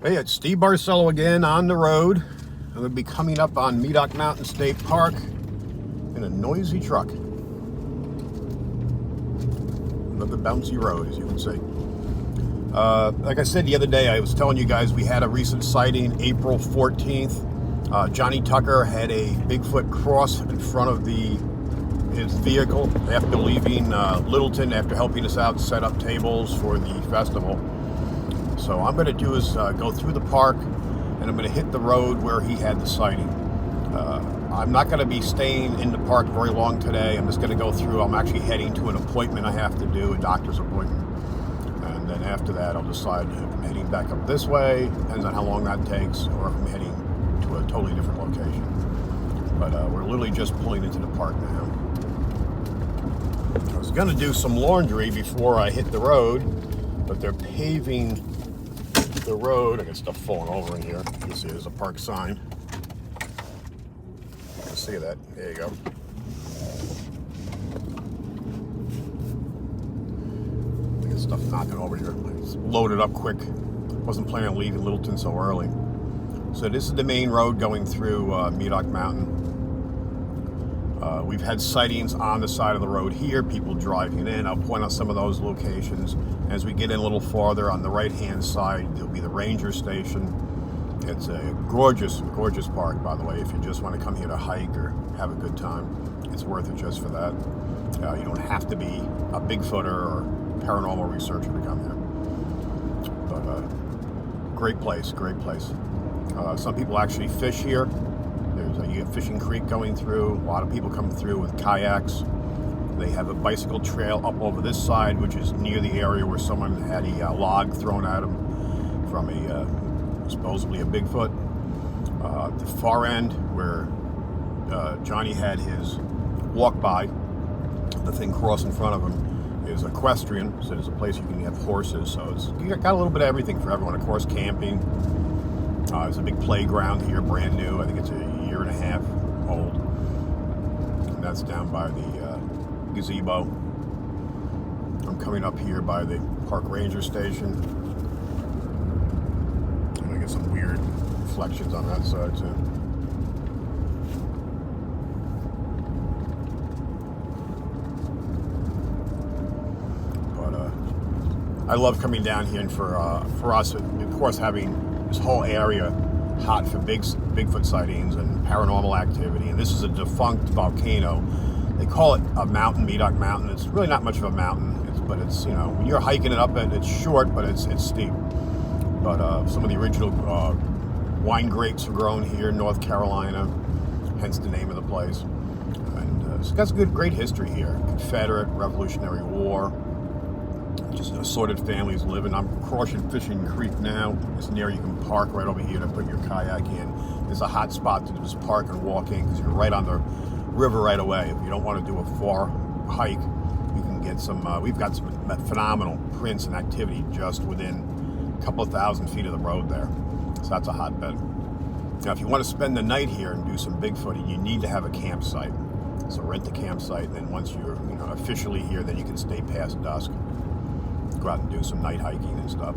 Hey, it's Steve Barcelo again on the road. I'm going to be coming up on Medoc Mountain State Park in a noisy truck. Another bouncy road, as you can see. Like I said the other day, I was telling you guys we had a recent sighting, April 14th. Johnny Tucker had a Bigfoot cross in front of his vehicle after leaving Littleton, after helping us out set up tables for the festival. So what I'm going to do is go through the park, and I'm going to hit the road where he had the sighting. I'm not going to be staying in the park very long today. I'm just going to go through. I'm actually heading to an appointment I have to do, a doctor's appointment. And then after that, I'll decide if I'm heading back up this way, depends on how long that takes, or if I'm heading to a totally different location. But we're literally just pulling into the park now. I was going to do some laundry before I hit the road, but they're paving the road. I got stuff falling over in here. You can see there's a park sign. You can see that. There you go. There's stuff knocking over here. It's loaded up quick. Wasn't planning on leaving Littleton so early. So this is the main road going through Medoc Mountain. We've had sightings on the side of the road here, people driving in. I'll point out some of those locations. As we get in a little farther, on the right-hand side, there'll be the ranger station. It's a gorgeous, gorgeous park, by the way. If you just want to come here to hike or have a good time, it's worth it just for that. You don't have to be a Bigfooter or paranormal researcher to come here. But great place, great place. Some people actually fish here. There's a fishing creek going through. A lot of people come through with kayaks. They have a bicycle trail up over this side, which is near the area where someone had a log thrown at him from supposedly a Bigfoot. The far end where Johnny had his walk by, the thing cross in front of him, is equestrian. So there's a place you can have horses. So you got a little bit of everything for everyone. Of course, camping. There's a big playground here, brand new. I think it's a year and a half old. And that's down by the gazebo. I'm coming up here by the park ranger station. And I get some weird reflections on that side too. But I love coming down here, and for us, of course, having this whole area hot for Bigfoot sightings and paranormal activity. And this is a defunct volcano. They call it a mountain, Medoc Mountain. It's really not much of a mountain, but it's, you know, when you're hiking it up, it's short, but it's steep. But some of the original wine grapes are grown here in North Carolina, hence the name of the place. And it's got some great history here. Confederate, Revolutionary War. Just assorted families living. I'm crossing Fishing Creek now. It's near, you can park right over here to put your kayak in. There's a hot spot to just park and walk in because you're right on the river right away. If you don't want to do a far hike, you can get some, we've got some phenomenal prints and activity just within a couple of thousand feet of the road there. So that's a hotbed. Now, if you want to spend the night here and do some Bigfooting, you need to have a campsite. So rent a campsite, and then once you're officially here, then you can stay past dusk. Go out and do some night hiking and stuff.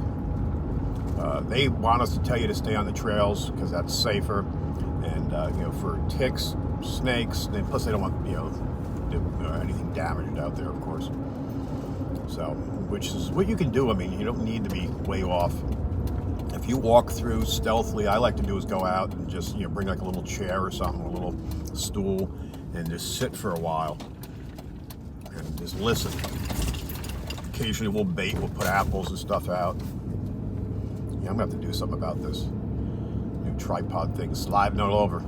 They want us to tell you to stay on the trails because that's safer, and for ticks, snakes, and plus they don't want anything damaged out there, of course. So, which is what you can do. I mean, you don't need to be way off. If you walk through stealthily, I like to do is go out and just bring like a little chair or something, a little stool, and just sit for a while and just listen. Occasionally we'll bait, we'll put apples and stuff out. Yeah, I'm gonna have to do something about this new tripod thing sliding all over.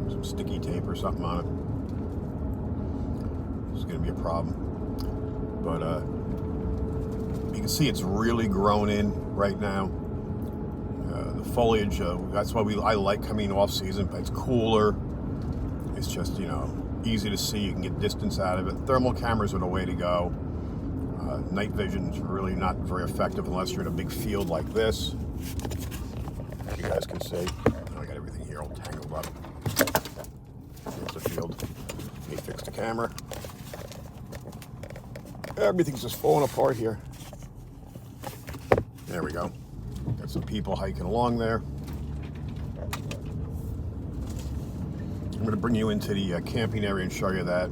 Some sticky tape or something on it. It's gonna be a problem. But you can see it's really grown in right now. The foliage, that's why I like coming off season, but it's cooler. It's just, easy to see. You can get distance out of it. Thermal cameras are the way to go. Night vision is really not very effective unless you're in a big field like this. As you guys can see, I got everything here all tangled up. Here's the field. Let me fix the camera. Everything's just falling apart here. There we go. Got some people hiking along there. I'm going to bring you into the camping area and show you that.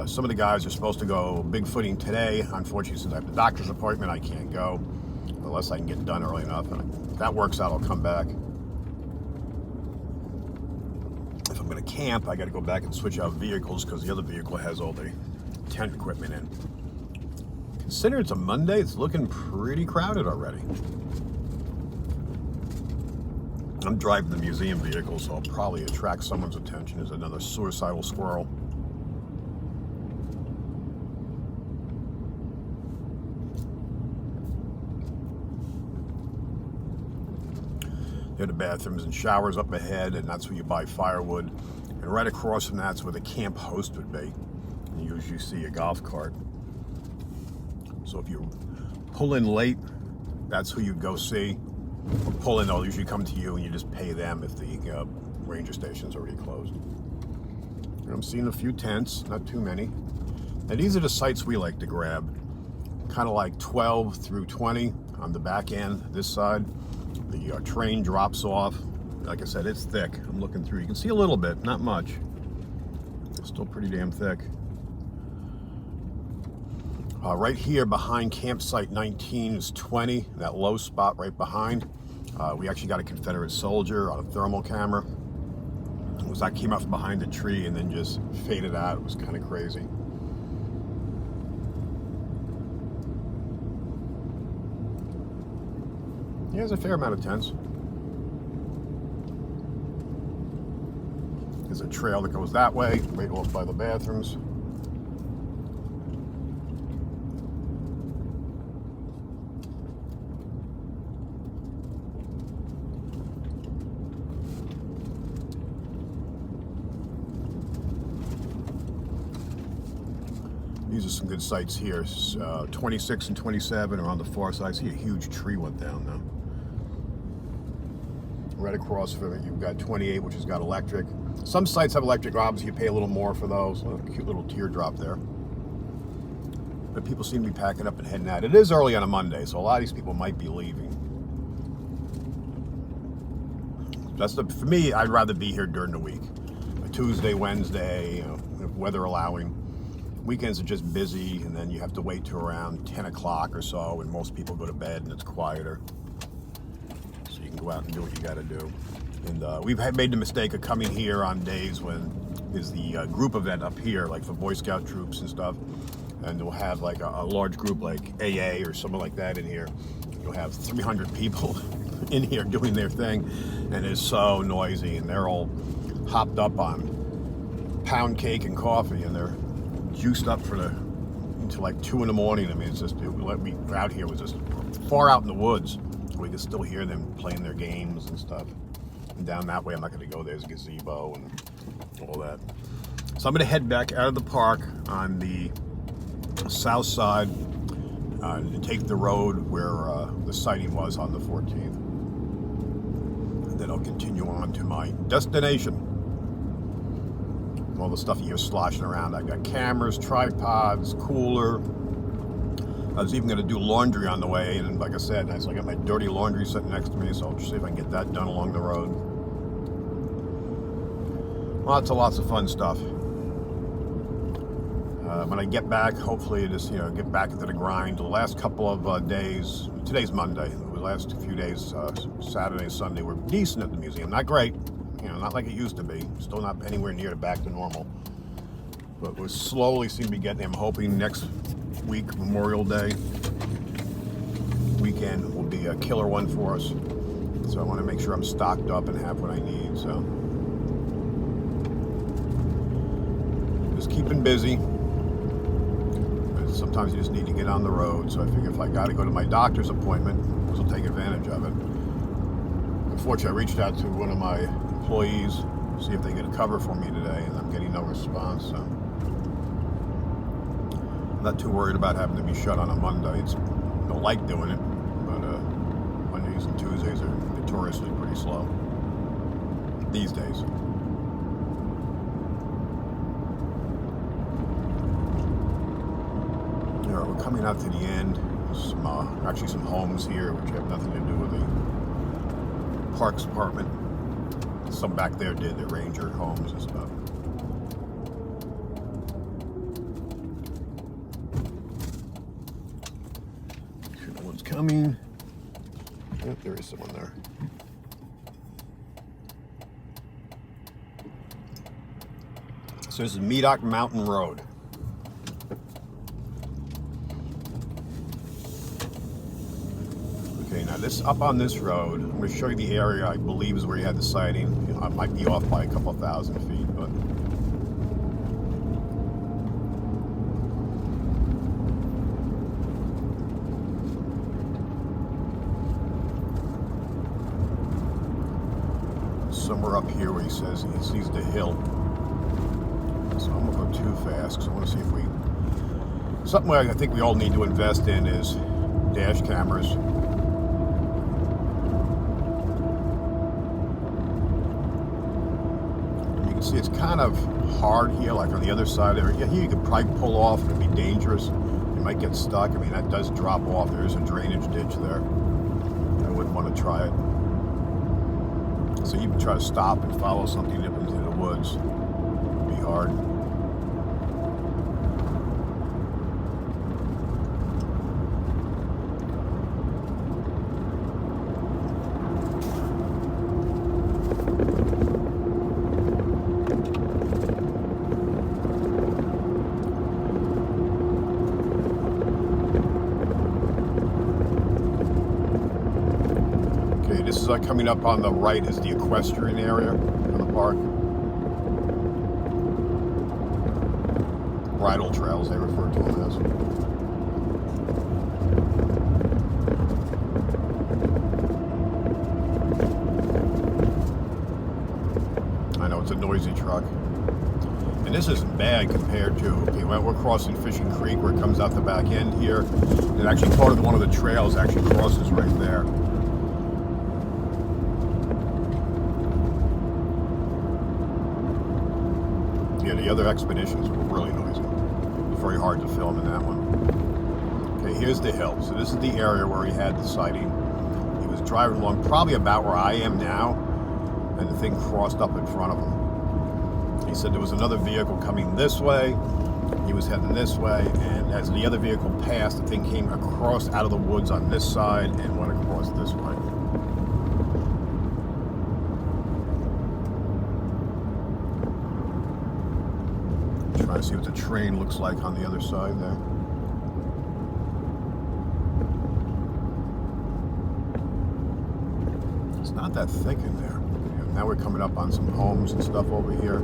Some of the guys are supposed to go bigfooting today. Unfortunately, since I have the doctor's appointment, I can't go unless I can get done early enough. And if that works out, I'll come back. If I'm going to camp, I got to go back and switch out vehicles because the other vehicle has all the tent equipment in. Consider it's a Monday, it's looking pretty crowded already. I'm driving the museum vehicle, so I'll probably attract someone's attention. There's another suicidal squirrel. There are the bathrooms and showers up ahead, and that's where you buy firewood. And right across from that's where the camp host would be. And you usually see a golf cart. So if you pull in late, that's who you'd go see. Or pull in, they'll usually come to you and you just pay them if the ranger station's already closed. And I'm seeing a few tents, not too many. And these are the sites we like to grab. Kind of like 12 through 20 on the back end, this side. The train drops off. Like I said, it's thick. I'm looking through. You can see a little bit, not much. It's still pretty damn thick. Right here behind campsite 19 is 20, that low spot right behind. We actually got a Confederate soldier on a thermal camera. I came up from behind the tree and then just faded out. It was kind of crazy. Yeah, there's a fair amount of tents. There's a trail that goes that way, right off by the bathrooms. These are some good sites here. 26 and 27 are on the far side. I see a huge tree went down now. Right across from it, you've got 28, which has got electric. Some sites have electric, obviously you pay a little more for those. A cute little teardrop there. But people seem to be packing up and heading out. It is early on a Monday, so a lot of these people might be leaving. For me, I'd rather be here during the week. A Tuesday, Wednesday, weather allowing. Weekends are just busy, and then you have to wait till around 10 o'clock or so, and most people go to bed and it's quieter. So you can go out and do what you got to do. And we've made the mistake of coming here on days when there's the group event up here, like for Boy Scout troops and stuff. And we'll have like a large group like AA or something like that in here. You'll have 300 people in here doing their thing, and it's so noisy, and they're all hopped up on pound cake and coffee, and they're juiced up until like 2 in the morning. I mean, it's just, out here was just far out in the woods. We can still hear them playing their games and stuff. And down that way, I'm not going to go. There's a gazebo and all that. So I'm going to head back out of the park on the south side and take the road where the sighting was on the 14th. And then I'll continue on to my destination. All the stuff you're sloshing around. I've got cameras, tripods, cooler. I was even going to do laundry on the way, and like I said, I got my dirty laundry sitting next to me, so I'll see if I can get that done along the road. Lots of fun stuff. When I get back, hopefully just get back into the grind. The last couple of days, today's Monday, the last few days, Saturday and Sunday, were decent at the museum. Not great. Not like it used to be. Still not anywhere near back to normal. But we slowly seem to be getting there. I'm hoping next week, Memorial Day weekend, will be a killer one for us. So I want to make sure I'm stocked up and have what I need. So just keeping busy. But sometimes you just need to get on the road. So I figure if I got to go to my doctor's appointment, I'll take advantage of it. Unfortunately, I reached out to one of my employees, see if they get a cover for me today, and I'm getting no response. So I'm not too worried about having to be shut on a Monday. I don't like doing it, but Mondays and Tuesdays are notoriously pretty slow these days. All right, we're coming out to the end. Actually some homes here, which have nothing to do with the Parks Department. Some back there did, the ranger homes and stuff. Sure no one's coming. Oh, there is someone there. So this is Medoc Mountain Road. Okay, now this up on this road, I'm going to show you the area I believe is where you had the sighting. You know, I might be off by a couple thousand feet, but somewhere up here where he says he sees the hill. So I'm gonna go too fast because I want to see if we. Something I think we all need to invest in is dash cameras. And you can see it's kind of hard here, like on the other side there. Yeah, here you could probably pull off. It'd be dangerous. You might get stuck. I mean, that does drop off. There is a drainage ditch there. I wouldn't want to try it. So you can try to stop and follow something up into the woods. It'd be hard. This is coming up on the right is the equestrian area of the park. Bridle trails, they refer to them as. I know it's a noisy truck. And this isn't bad compared to, okay, well, we're crossing Fishing Creek where it comes out the back end here. And actually part of one of the trails actually crosses right there. Yeah, the other expeditions were really noisy. It's very hard to film in that one. Okay, here's the hill. So this is the area where he had the sighting. He was driving along probably about where I am now, and the thing crossed up in front of him. He said there was another vehicle coming this way. He was heading this way, and as the other vehicle passed, the thing came across out of the woods on this side and went across this way. Trying to see what the train looks like on the other side there. It's not that thick in there. Now we're coming up on some homes and stuff over here.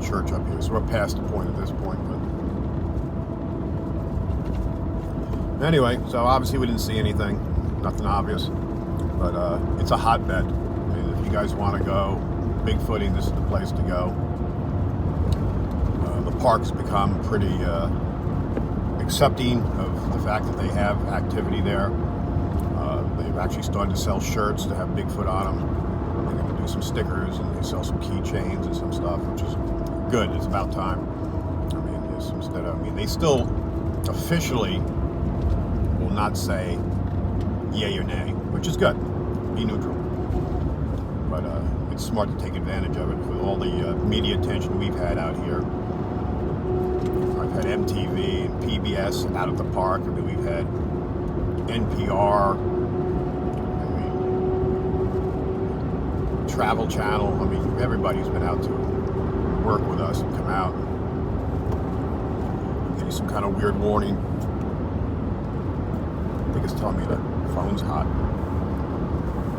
Church up here, so we're past the point at this point, but anyway, so obviously we didn't see anything, nothing obvious, but it's a hotbed. I mean, if you guys want to go bigfooting, this is the place to go. The park's become pretty accepting of the fact that they have activity there. They've actually started to sell shirts that have Bigfoot on them. They're going to do some stickers, and they sell some keychains and some stuff, which is good. It's about time. I mean, they still officially will not say yay or nay, which is good. Be neutral. But it's smart to take advantage of it with all the media attention we've had out here. I've had MTV and PBS out at the park. I mean, we've had NPR. I mean, Travel Channel. I mean, everybody's been out to work with us and come out. Give you some kind of weird warning. I think it's telling me the phone's hot.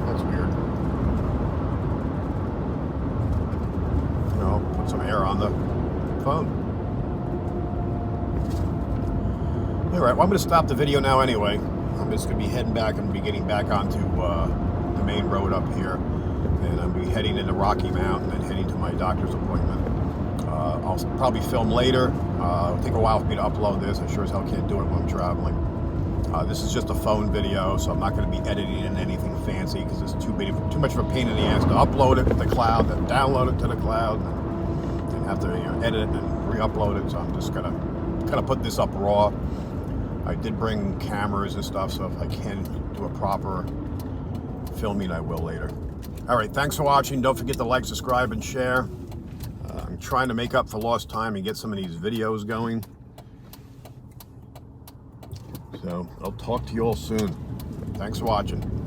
That's weird. You know, put some air on the phone. Alright, well, I'm going to stop the video now anyway. I'm just going to be heading back and be getting back onto the main road up here. And I'm going to be heading into Rocky Mountain and heading to my doctor's appointment. I'll probably film later. It'll take a while for me to upload this. I sure as hell can't do it when I'm traveling. This is just a phone video, so I'm not going to be editing in anything fancy because it's too much of a pain in the ass to upload it to the cloud, then download it to the cloud, and have to edit it and re-upload it. So I'm just gonna kind of put this up raw. I did bring cameras and stuff, so if I can do a proper filming, I will later. All right, thanks for watching. Don't forget to like, subscribe, and share. I'm trying to make up for lost time and get some of these videos going. So I'll talk to you all soon. Thanks for watching.